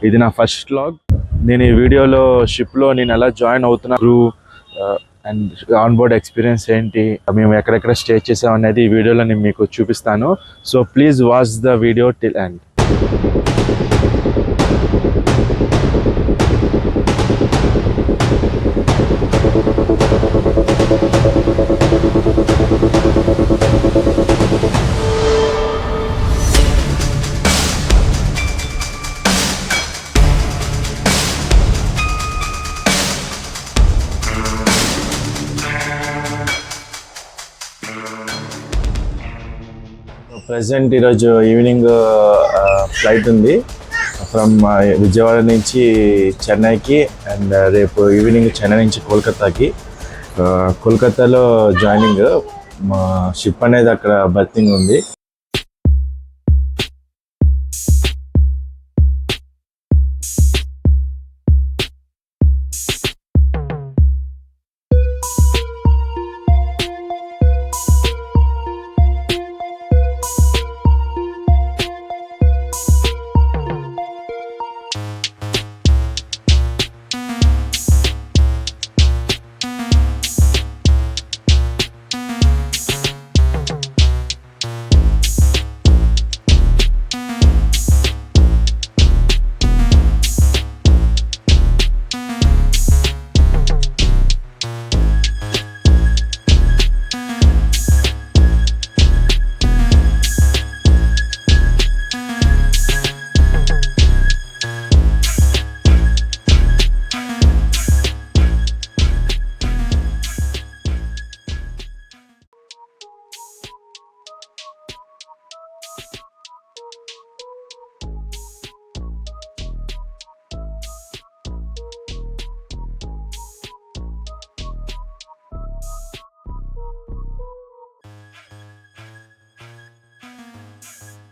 ఇది నా first vlog. నేను ఈ వీడియోలో షిప్లో నేను ఎలా జాయిన్ అవుతున్నా, crew and on board experience ఏంటి, మేము ఎక్కడెక్కడ స్టే చేసాం అనేది ఈ వీడియోలో నేను మీకు చూపిస్తాను. So please watch the video till end. Present ఈరోజు ఈవినింగ్ ఫ్లైట్ ఉంది ఫ్రమ్ విజయవాడ నుంచి చెన్నైకి, అండ్ రేపు ఈవినింగ్ చెన్నై నుంచి కోల్కతాకి. కోల్కతాలో జాయినింగ్, మా షిప్ అనేది అక్కడ బర్తింగ్ ఉంది.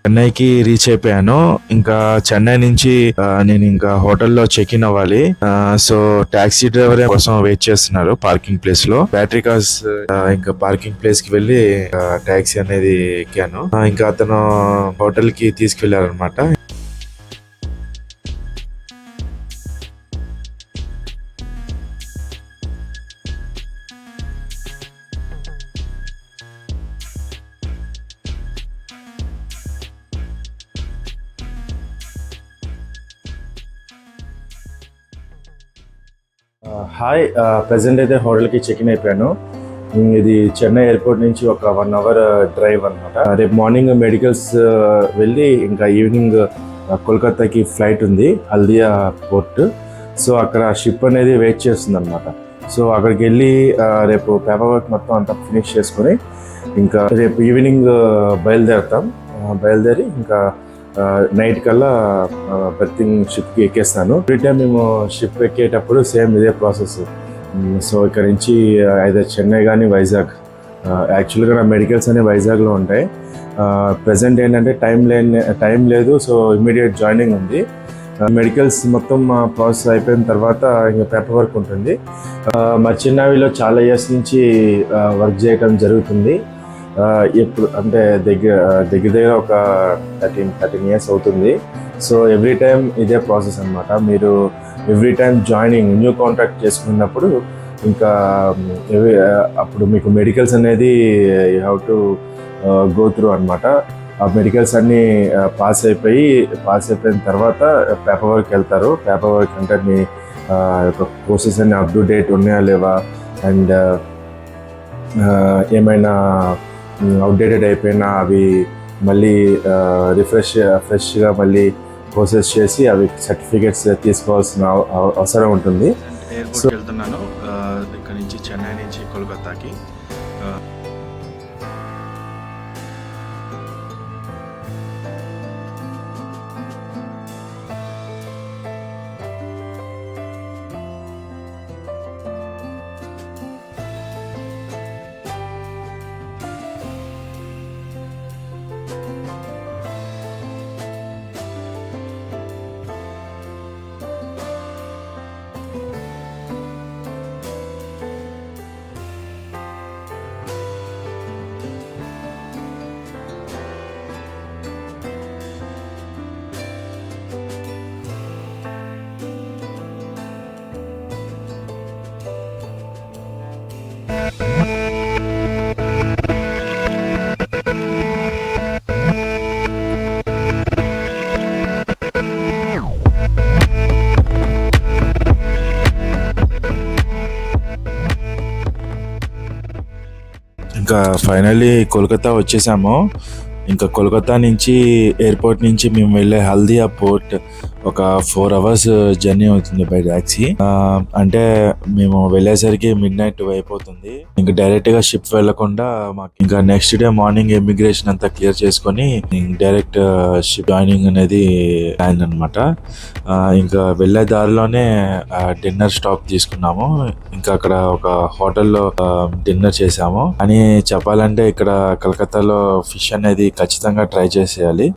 చెన్నైకి రీచ్ అయిపోయాను. ఇంకా చెన్నై నుంచి నేను ఇంకా హోటల్లో చెక్ ఇన్ అవ్వాలి. సో టాక్సీ డ్రైవర్ కోసం వెయిట్ చేస్తున్నారు పార్కింగ్ ప్లేస్ లో. బ్యాటరీ కార్స్ ఇంకా పార్కింగ్ ప్లేస్ కి వెళ్ళి టాక్సీ అనేది ఎక్కాను. ఇంకా అతను హోటల్ కి తీసుకెళ్లారనమాట. హాయ్, ప్రజెంట్ అయితే హోటల్కి చెక్ ఇన్ అయిపోయాను. ఇది చెన్నై ఎయిర్పోర్ట్ నుంచి ఒక 1 అవర్ డ్రైవ్ అనమాట. రేపు మార్నింగ్ మెడికల్స్ వెళ్ళి ఇంకా ఈవినింగ్ కోల్కతాకి ఫ్లైట్ ఉంది, హల్దియా పోర్ట్. సో అక్కడ షిప్ అనేది వెయిట్ చేస్తుంది అనమాట. సో అక్కడికి వెళ్ళి రేపు పేపర్ వర్క్ మొత్తం అంతా ఫినిష్ చేసుకొని ఇంకా రేపు ఈవినింగ్ బయలుదేరి ఇంకా నైట్ కల్లా బర్తింగ్ షిప్కి ఎక్కేస్తాను. ఎవ్రీ టైం మేము షిప్ ఎక్కేటప్పుడు సేమ్ ఇదే ప్రాసెస్. సో ఇక్కడ నుంచి అయితే చెన్నై కానీ వైజాగ్, యాక్చువల్గా నా మెడికల్స్ అనేవి వైజాగ్లో ఉంటాయి. ప్రజెంట్ ఏంటంటే టైం లేదు, సో ఇమీడియట్ జాయినింగ్ ఉంది. మెడికల్స్ మొత్తం ప్రాసెస్ అయిపోయిన తర్వాత ఇంకా పేపర్ వర్క్ ఉంటుంది. మా చిన్నవిలో చాలా ఇయర్స్ నుంచి వర్క్ చేయడం జరుగుతుంది. ఎప్పుడు అంటే దగ్గర ఒక 13 ఇయర్స్ అవుతుంది. సో ఎవ్రీ టైం ఇదే ప్రాసెస్ అనమాట. మీరు every time joining new contract చేసుకున్నప్పుడు ఇంకా అప్పుడు మీకు మెడికల్స్ అనేది you have to go through అనమాట. ఆ మెడికల్స్ అన్నీ పాస్ అయిపోయిన తర్వాత పేపర్ వర్క్ వెళ్తారు. పేపర్ వర్క్ అంటే మీ కోర్సెస్ అన్ని అప్ టు డేట్ ఉన్నాయా లేవా, అండ్ ఏమైనా అవుట్డేటెడ్ అయిపోయినా అవి మళ్ళీ ఫ్రెష్గా మళ్ళీ ప్రాసెస్ చేసి అవి సర్టిఫికేట్స్ తీసుకోవాల్సిన అవసరం ఉంటుంది. సో వెళ్తున్నాను ఇక్కడ నుంచి చెన్నై నుంచి కోల్కతాకి. ఇంకా ఫైనల్లీ కోల్కతా వచ్చేసాము. ఇంకా కోల్కతా నుంచి ఎయిర్పోర్ట్ నుంచి మేము వెళ్ళే హల్దియా పోర్ట్ ఒక 4 hours జర్నీ అవుతుంది బై టాక్సీ. అంటే మేము వెళ్ళేసరికి మిడ్-నైట్ అయిపోతుంది. ఇంకా డైరెక్ట్ గా షిప్ వెళ్లకుండా మాకు ఇంకా నెక్స్ట్ డే మార్నింగ్ ఇమిగ్రేషన్ అంతా క్లియర్ చేసుకొని డైరెక్ట్ షిప్ జాయినింగ్ అనేది అయింది అనమాట. ఇంకా వెళ్ళే దారిలోనే డిన్నర్ స్టాప్ తీసుకున్నాము. ఇంకా అక్కడ ఒక హోటల్లో డిన్నర్ చేసాము. అని చెప్పాలంటే ఇక్కడ కలకత్తాలో ఫిష్ అనేది ఖచ్చితంగా ట్రై చేసేయాలి.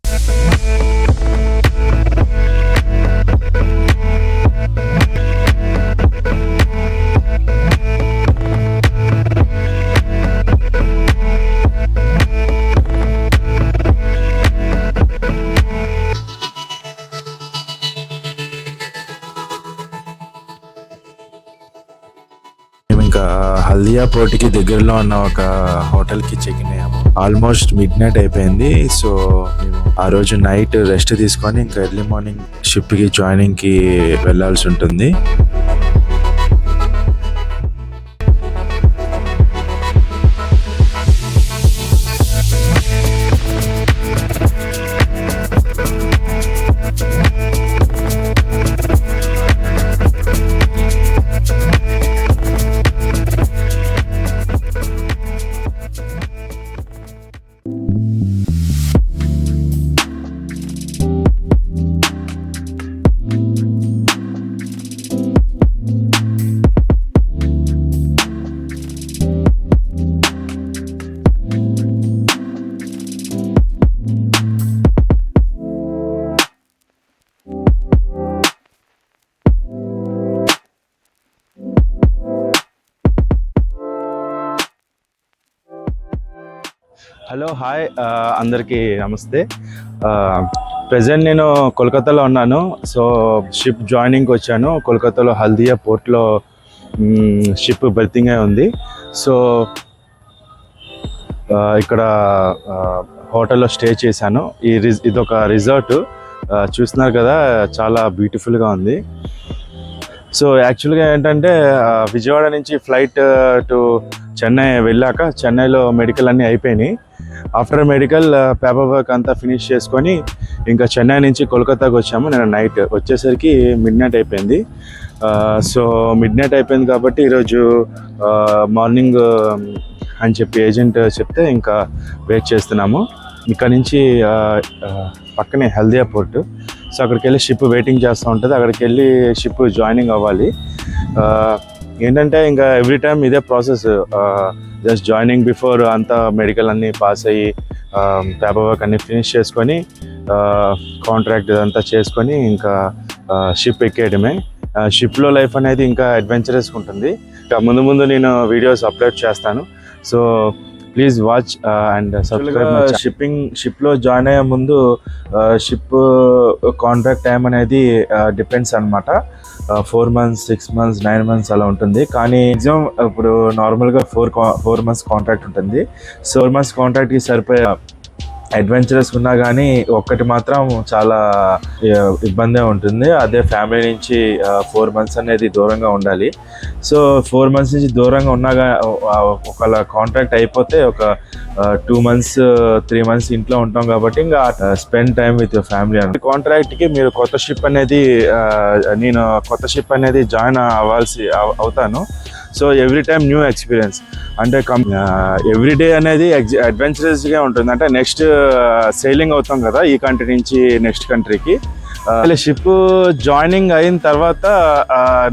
ఇంకా హల్దియా పోర్ట్ కి దగ్గరలో ఉన్న ఒక హోటల్ కి చెక్ ఇన్ అయ్యాము. ఆల్మోస్ట్ మిడ్-నైట్ అయిపోయింది. సో మేము ఆ రోజు నైట్ రెస్ట్ తీసుకొని ఇంకా ఎర్లీ మార్నింగ్ షిప్ కి జాయినింగ్ కి వెళ్లాల్సి ఉంటుంది. హలో, హాయ్, అందరికీ నమస్తే. ప్రజెంట్ నేను కోల్కతాలో ఉన్నాను. సో షిప్ జాయినింగ్కి వచ్చాను. కోల్కతాలో హల్దియా పోర్ట్లో షిప్ బెర్తింగ్ అయి ఉంది. సో ఇక్కడ హోటల్లో స్టే చేశాను. ఇదొక రిసార్ట్ చూస్తున్నారు కదా, చాలా బ్యూటిఫుల్గా ఉంది. సో యాక్చువల్గా ఏంటంటే విజయవాడ నుంచి ఫ్లైట్ టు చెన్నై వెళ్ళాక చెన్నైలో మెడికల్ అన్నీ అయిపోయినాయి. ఆఫ్టర్ మెడికల్ పేపర్ వర్క్ అంతా ఫినిష్ చేసుకొని ఇంకా చెన్నై నుంచి కోల్కతాకి వచ్చాము. నేను నైట్ వచ్చేసరికి మిడ్-నైట్ అయిపోయింది. సో మిడ్-నైట్ అయిపోయింది కాబట్టి ఈరోజు మార్నింగ్ అని చెప్పి ఏజెంట్ చెప్తే ఇంకా వెయిట్ చేస్తున్నాము. ఇక్కడ నుంచి పక్కనే హల్దియా పోర్ట్. సో అక్కడికి వెళ్ళి షిప్ వెయిటింగ్ చేస్తూ ఉంటుంది. అక్కడికి వెళ్ళి షిప్ జాయినింగ్ అవ్వాలి. ఏంటంటే ఇంకా ఎవ్రీ టైమ్ ఇదే ప్రాసెస్. జస్ట్ జాయినింగ్ బిఫోర్ అంతా మెడికల్ అన్నీ పాస్ అయ్యి పేపర్ వర్క్ అన్నీ ఫినిష్ చేసుకొని కాంట్రాక్ట్ ఇదంతా చేసుకొని ఇంకా షిప్ ఎక్కేయడమే. షిప్లో లైఫ్ అనేది ఇంకా అడ్వెంచరస్గా ఉంటుంది. ఇంకా ముందు ముందు నేను వీడియోస్ అప్లోడ్ చేస్తాను. So please watch and subscribe. షిప్లో జాయిన్ అయ్యే ముందు షిప్ కాంట్రాక్ట్ టైం అనేది డిపెండ్స్ అనమాట. 4 months, 6 months, 9 months అలా ఉంటుంది. కానీ ఎగ్జామ్ ఇప్పుడు నార్మల్గా 4 months కాంట్రాక్ట్ ఉంటుంది. 4 months కాంట్రాక్ట్కి సరిపోయే అడ్వెంచరస్ ఉన్నా కానీ ఒక్కటి మాత్రం చాలా ఇబ్బందే ఉంటుంది. అదే ఫ్యామిలీ నుంచి 4 months అనేది దూరంగా ఉండాలి. సో 4 months నుంచి దూరంగా ఉన్నా ఒకవేళ కాంట్రాక్ట్ అయిపోతే ఒక 2 months, 3 months ఇంట్లో ఉంటాం కాబట్టి ఇంకా spend time with your family. కాంట్రాక్ట్కి మీరు నేను కొత్త షిప్ అనేది జాయిన్ అవుతాను. So every time new experience. అంటే ఎవ్రీ డే అనేది అడ్వెంచరస్గా ఉంటుంది. అంటే నెక్స్ట్ సెయిలింగ్ అవుతాం కదా ఈ కంట్రీ నుంచి నెక్స్ట్ కంట్రీకి. షిప్ జాయినింగ్ అయిన తర్వాత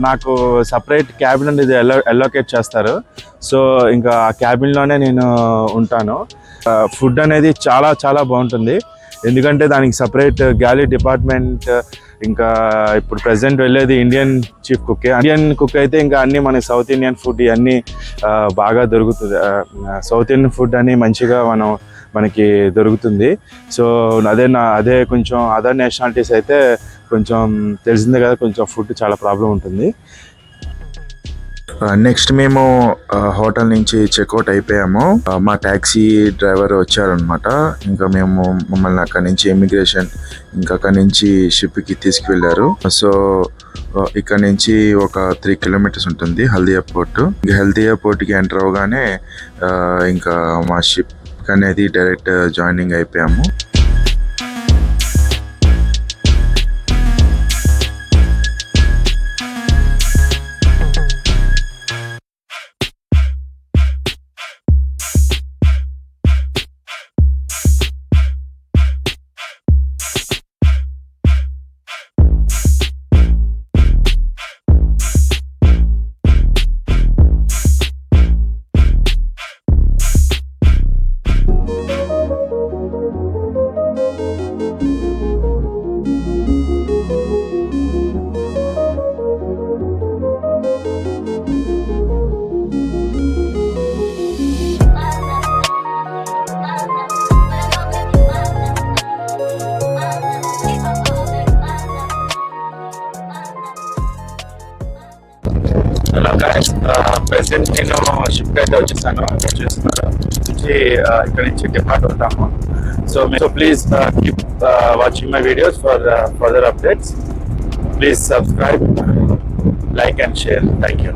నాకు సపరేట్ క్యాబిన్ అనేది అలోకేట్ చేస్తారు. సో ఇంకా ఆ క్యాబిన్లోనే నేను ఉంటాను. ఫుడ్ అనేది చాలా చాలా బాగుంటుంది. ఎందుకంటే దానికి సపరేట్ గ్యాలీ డిపార్ట్మెంట్. ఇంకా ఇప్పుడు ప్రెసెంట్ వెళ్ళేది Indian chief cook. Indian cook అయితే ఇంకా అన్నీ మన సౌత్ ఇండియన్ ఫుడ్ ఇవన్నీ బాగా దొరుకుతుంది. సౌత్ ఇండియన్ ఫుడ్ అని మంచిగా మనకి దొరుకుతుంది. సో అదే కొంచెం అదర్ నేషనాలిటీస్ అయితే కొంచెం తెలిసిందే కదా, కొంచెం ఫుడ్ చాలా ప్రాబ్లం ఉంటుంది. నెక్స్ట్ మేము హోటల్ నుంచి చెక్అవుట్ అయిపోయాము. మా ట్యాక్సీ డ్రైవర్ వచ్చారనమాట. ఇంకా మేము మమ్మల్ని అక్కడి నుంచి ఇమిగ్రేషన్ ఇంకా అక్కడి నుంచి షిప్కి తీసుకువెళ్ళారు. సో ఇక్కడ నుంచి ఒక 3 కిలోమీటర్స్ ఉంటుంది హల్దియా పోర్ట్. హల్దియా పోర్ట్కి ఎంటర్ అవగానే ఇంకా మా షిప్ అనేది డైరెక్ట్ జాయినింగ్ అయిపోయాము. ప్రెసెంట్ నేను షిప్ అయితే వచ్చేసాను. చూస్తున్నారు ఇక్కడ నుంచి డిపార్ట్ అవుతాము. So please keep watching my videos for further updates. Please subscribe, like and share. Thank you.